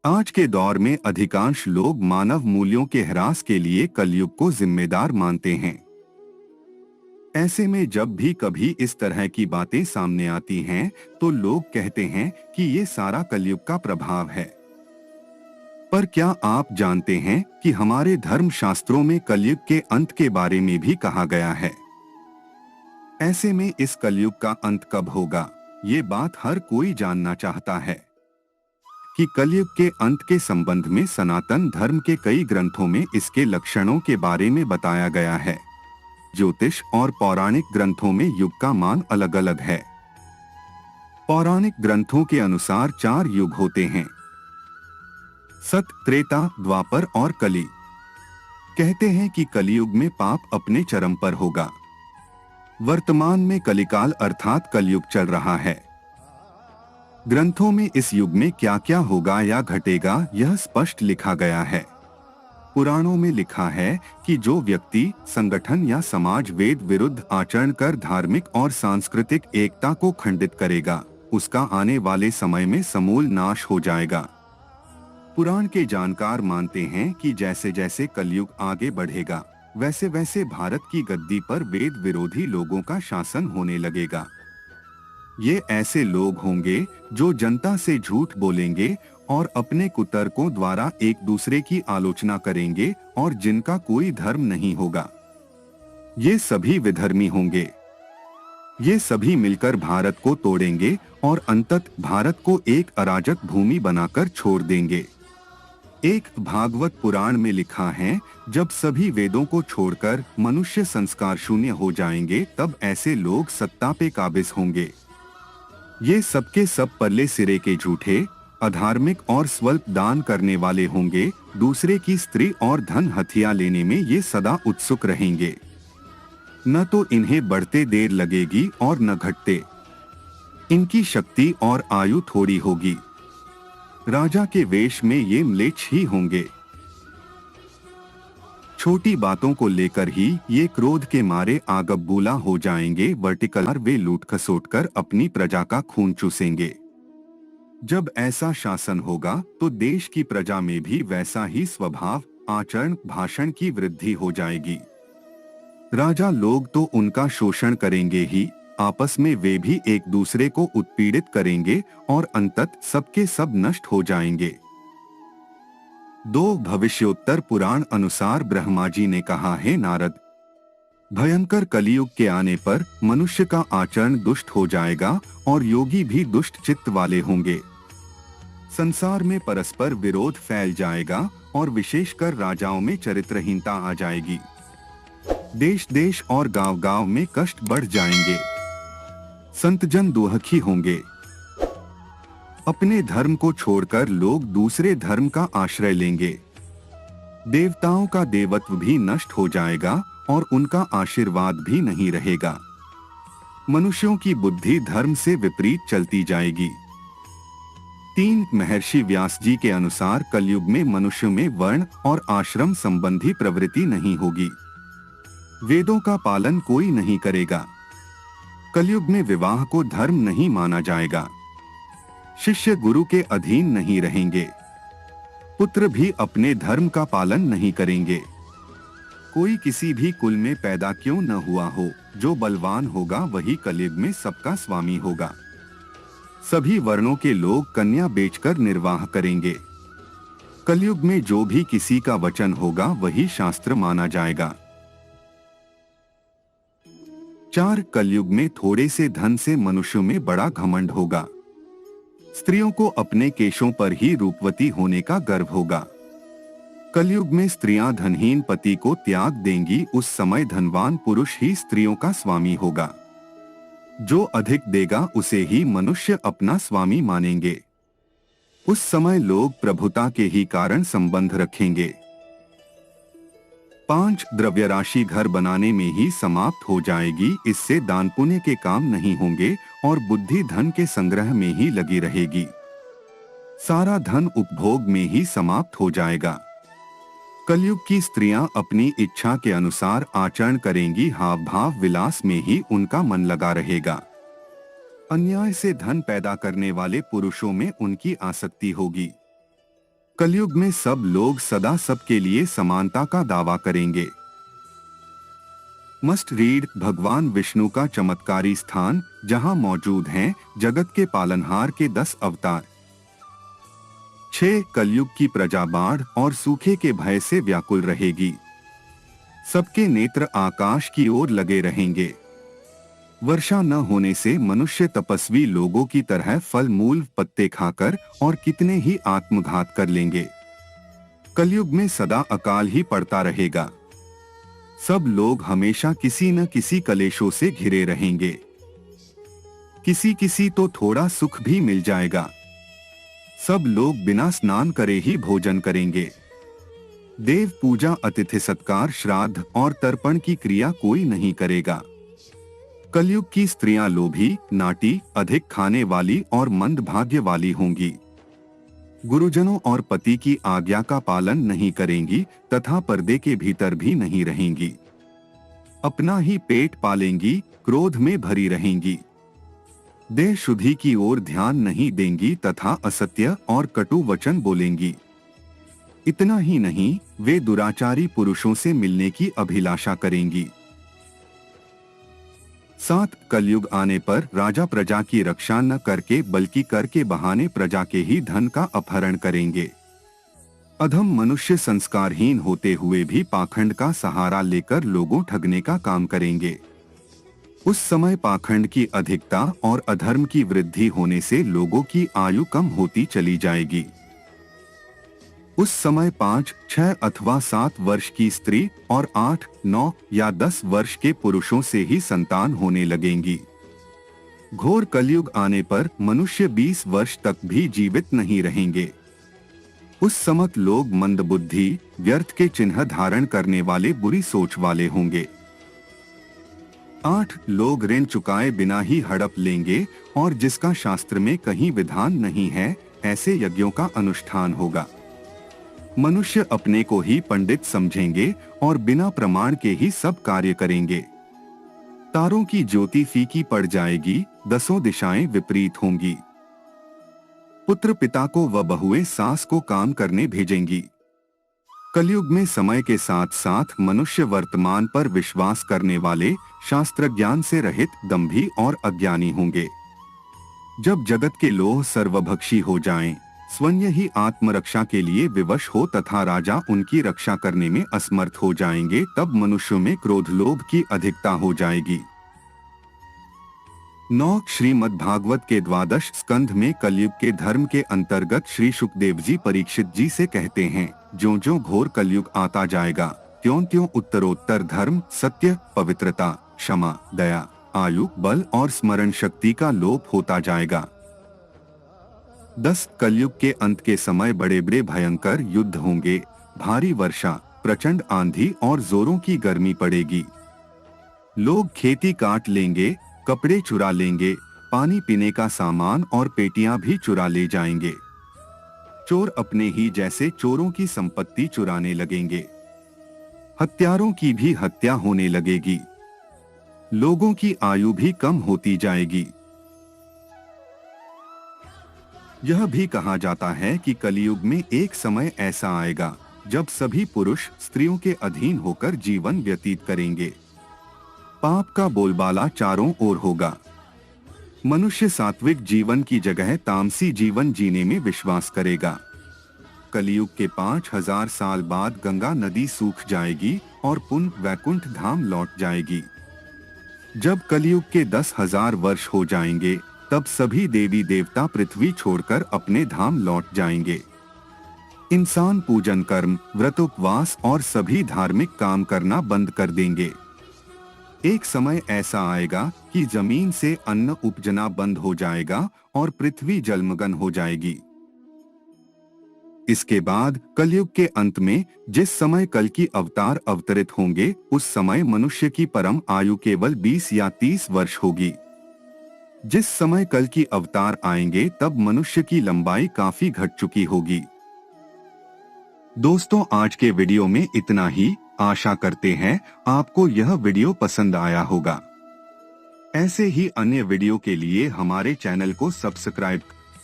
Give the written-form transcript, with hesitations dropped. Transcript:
आज के दौर में अधिकांश लोग मानव मूल्यों के ह्रास के लिए कलयुग को जिम्मेदार मानते हैं। ऐसे में जब भी कभी इस तरह की बातें सामने आती हैं, तो लोग कहते हैं कि ये सारा कलयुग का प्रभाव है। पर क्या आप जानते हैं कि हमारे धर्म शास्त्रों में कलयुग के अंत के बारे में भी कहा गया है। ऐसे में इस कलयुग का अंत कब होगा, ये बात हर कोई जानना चाहता है। कि कलयुग के अंत के संबंध में सनातन धर्म के कई ग्रंथों में इसके लक्षणों के बारे में बताया गया है। ज्योतिष और पौराणिक ग्रंथों में युग का मान अलग अलग है। पौराणिक ग्रंथों के अनुसार 4 युग होते हैं: सत, त्रेता, द्वापर और कली। कहते हैं कि कलियुग में पाप अपने चरम पर होगा। वर्तमान में कलिकाल अर्थात कलयुग चल रहा है। ग्रंथों में इस युग में क्या क्या होगा या घटेगा यह स्पष्ट लिखा गया है। पुराणों में लिखा है कि जो व्यक्ति, संगठन या समाज वेद विरुद्ध आचरण कर धार्मिक और सांस्कृतिक एकता को खंडित करेगा, उसका आने वाले समय में समूल नाश हो जाएगा। पुराण के जानकार मानते हैं कि जैसे जैसे कलयुग आगे बढ़ेगा, वैसे वैसे भारत की गद्दी पर वेद विरोधी लोगों का शासन होने लगेगा। ये ऐसे लोग होंगे जो जनता से झूठ बोलेंगे और अपने कुतर्कों द्वारा एक दूसरे की आलोचना करेंगे और जिनका कोई धर्म नहीं होगा। ये सभी विधर्मी होंगे। ये सभी मिलकर भारत को तोड़ेंगे और अंततः भारत को एक अराजक भूमि बनाकर छोड़ देंगे। एक भागवत पुराण में लिखा है, जब सभी वेदों को छोड़कर मनुष्य संस्कार शून्य हो जाएंगे, तब ऐसे लोग सत्ता पे काबिज होंगे। ये सबके सब परले सिरे के झूठे, अधार्मिक और स्वल्प दान करने वाले होंगे। दूसरे की स्त्री और धन हथिया लेने में ये सदा उत्सुक रहेंगे। न तो इन्हें बढ़ते देर लगेगी और न घटते। इनकी शक्ति और आयु थोड़ी होगी। राजा के वेश में ये म्लेच्छ ही होंगे। छोटी बातों को लेकर ही ये क्रोध के मारे आगबबूला हो जाएंगे। वर्टिकलर वे लूट खसोट कर अपनी प्रजा का खून चूसेंगे। जब ऐसा शासन होगा तो देश की प्रजा में भी वैसा ही स्वभाव, आचरण, भाषण की वृद्धि हो जाएगी। राजा लोग तो उनका शोषण करेंगे ही, आपस में वे भी एक दूसरे को उत्पीड़ित करेंगे और अंततः सबके सब नष्ट हो जाएंगे। 2 भविष्योत्तर पुराण अनुसार ब्रह्मा जी ने कहा है, नारद, भयंकर कलियुग के आने पर मनुष्य का आचरण दुष्ट हो जाएगा और योगी भी दुष्ट चित्त वाले होंगे। संसार में परस्पर विरोध फैल जाएगा और विशेषकर राजाओं में चरित्रहीनता आ जाएगी। देश देश और गांव गांव में कष्ट बढ़ जाएंगे। संतजन दुखी होंगे। अपने धर्म को छोड़कर लोग दूसरे धर्म का आश्रय लेंगे। देवताओं का देवत्व भी नष्ट हो जाएगा और उनका आशीर्वाद भी नहीं रहेगा। मनुष्यों की बुद्धि धर्म से विपरीत चलती जाएगी। 3 महर्षि व्यास जी के अनुसार कलयुग में मनुष्य में वर्ण और आश्रम संबंधी प्रवृत्ति नहीं होगी। वेदों का पालन कोई नहीं करेगा। कलयुग में विवाह को धर्म नहीं माना जाएगा। शिष्य गुरु के अधीन नहीं रहेंगे। पुत्र भी अपने धर्म का पालन नहीं करेंगे। कोई किसी भी कुल में पैदा क्यों न हुआ हो, जो बलवान होगा वही कलयुग में सबका स्वामी होगा। सभी वर्णों के लोग कन्या बेचकर निर्वाह करेंगे। कलयुग में जो भी किसी का वचन होगा वही शास्त्र माना जाएगा। 4 कलयुग में थोड़े से धन से मनुष्यों में बड़ा घमंड होगा। स्त्रियों को अपने केशों पर ही रूपवती होने का गर्व होगा। कलयुग में स्त्रियां धनहीन पति को त्याग देंगी। उस समय धनवान पुरुष ही स्त्रियों का स्वामी होगा। जो अधिक देगा उसे ही मनुष्य अपना स्वामी मानेंगे। उस समय लोग प्रभुता के ही कारण संबंध रखेंगे। 5 द्रव्य राशि घर बनाने में ही समाप्त हो जाएगी। इससे दान पुण्य के काम नहीं होंगे और बुद्धि धन के संग्रह में ही लगी रहेगी। सारा धन उपभोग में ही समाप्त हो जाएगा। कलयुग की स्त्रियां अपनी इच्छा के अनुसार आचरण करेंगी। हाव भाव विलास में ही उनका मन लगा रहेगा। अन्याय से धन पैदा करने वाले पुरुषों में उनकी आसक्ति होगी। कलयुग में सब लोग सदा सबके लिए समानता का दावा करेंगे। मस्ट रीड भगवान विष्णु का चमत्कारी स्थान, जहां मौजूद हैं जगत के पालनहार के 10 अवतार। 6 कलयुग की प्रजा बाढ़ और सूखे के भय से व्याकुल रहेगी। सबके नेत्र आकाश की ओर लगे रहेंगे। वर्षा न होने से मनुष्य तपस्वी लोगों की तरह फल मूल पत्ते खाकर और कितने ही आत्मघात कर लेंगे। कलयुग में सदा अकाल ही पड़ता रहेगा। सब लोग हमेशा किसी न किसी कलेशों से घिरे रहेंगे। किसी किसी तो थोड़ा सुख भी मिल जाएगा। सब लोग बिना स्नान करे ही भोजन करेंगे। देव पूजा, अतिथि सत्कार, श्राद्ध और तर्पण की क्रिया कोई नहीं करेगा। कलयुग की स्त्रियां लोभी, नाटी, अधिक खाने वाली और मंद भाग्य वाली होंगी। गुरुजनों और पति की आज्ञा का पालन नहीं करेंगी तथा पर्दे के भीतर भी नहीं रहेंगी। अपना ही पेट पालेंगी, क्रोध में भरी रहेंगी। देह शुद्धि की ओर ध्यान नहीं देंगी तथा असत्य और कटु वचन बोलेंगी। इतना ही नहीं, वे दुराचारी पुरुषों से मिलने की अभिलाषा करेंगी। 7 कलयुग आने पर राजा प्रजा की रक्षा न करके बल्कि कर के बहाने प्रजा के ही धन का अपहरण करेंगे। अधम मनुष्य संस्कारहीन होते हुए भी पाखंड का सहारा लेकर लोगों ठगने का काम करेंगे। उस समय पाखंड की अधिकता और अधर्म की वृद्धि होने से लोगों की आयु कम होती चली जाएगी। उस समय 5, 6 अथवा 7 वर्ष की स्त्री और 8, 9 या 10 वर्ष के पुरुषों से ही संतान होने लगेंगी। घोर कलयुग आने पर मनुष्य 20 वर्ष तक भी जीवित नहीं रहेंगे। उस समय लोग मंदबुद्धि, व्यर्थ के चिन्ह धारण करने वाले, बुरी सोच वाले होंगे। 8 लोग ऋण चुकाए बिना ही हड़प लेंगे और जिसका शास्त्र में कहीं विधान नहीं है, ऐसे यज्ञों का अनुष्ठान होगा। मनुष्य अपने को ही पंडित समझेंगे और बिना प्रमाण के ही सब कार्य करेंगे। तारों की ज्योति फीकी पड़ जाएगी, 10 दिशाएं विपरीत होंगी। पुत्र पिता को व बहुएं सास को काम करने भेजेंगी। कलयुग में समय के साथ साथ मनुष्य वर्तमान पर विश्वास करने वाले, शास्त्र ज्ञान से रहित, दंभी और अज्ञानी होंगे। जब जगत के लोग सर्वभक्षी हो जाएं, स्वयं ही आत्मरक्षा के लिए विवश हो तथा राजा उनकी रक्षा करने में असमर्थ हो जाएंगे, तब मनुष्यों में क्रोध लोभ की अधिकता हो जाएगी। 9 श्रीमद् भागवत के 12 स्कंध में कलयुग के धर्म के अंतर्गत श्री सुखदेव जी परीक्षित जी से कहते हैं, ज्यों ज्यों घोर कलयुग आता जाएगा, त्यों त्यों उत्तरोत्तर धर्म, सत्य, पवित्रता, क्षमा, दया, आयु, बल और स्मरण शक्ति का लोप होता जाएगा। 10 कलयुग के अंत के समय बड़े बड़े भयंकर युद्ध होंगे। भारी वर्षा, प्रचंड आंधी और जोरों की गर्मी पड़ेगी। लोग खेती काट लेंगे, कपड़े चुरा लेंगे, पानी पीने का सामान और पेटियां भी चुरा ले जाएंगे। चोर अपने ही जैसे चोरों की संपत्ति चुराने लगेंगे। हत्यारों की भी हत्या होने लगेगी। लोगों की आयु भी कम होती जाएगी। यह भी कहा जाता है कि कलयुग में एक समय ऐसा आएगा जब सभी पुरुष स्त्रियों के अधीन होकर जीवन व्यतीत करेंगे। पाप का बोलबाला चारों ओर होगा। मनुष्य सात्विक जीवन की जगह तामसी जीवन जीने में विश्वास करेगा। कलयुग के 5000 साल बाद गंगा नदी सूख जाएगी और पुनः वैकुंठ धाम लौट जाएगी। जब कलयुग के 10,000 वर्ष हो जाएंगे, तब सभी देवी देवता पृथ्वी छोड़कर अपने धाम लौट जाएंगे। इंसान पूजन कर्म, व्रत, उपवास और सभी धार्मिक काम करना बंद कर देंगे। एक समय ऐसा आएगा कि जमीन से अन्न उपजना बंद हो जाएगा और पृथ्वी जलमग्न हो जाएगी। इसके बाद कलयुग के अंत में जिस समय कल की अवतार अवतरित होंगे, उस समय मनुष्य की परम आयु केवल 20 या 30 वर्ष होगी। जिस समय कल की अवतार आएंगे, तब मनुष्य की लंबाई काफी घट चुकी होगी। दोस्तों, आज के वीडियो में इतना ही। आशा करते हैं आपको यह वीडियो पसंद आया होगा। ऐसे ही अन्य वीडियो के लिए हमारे चैनल को सब्सक्राइब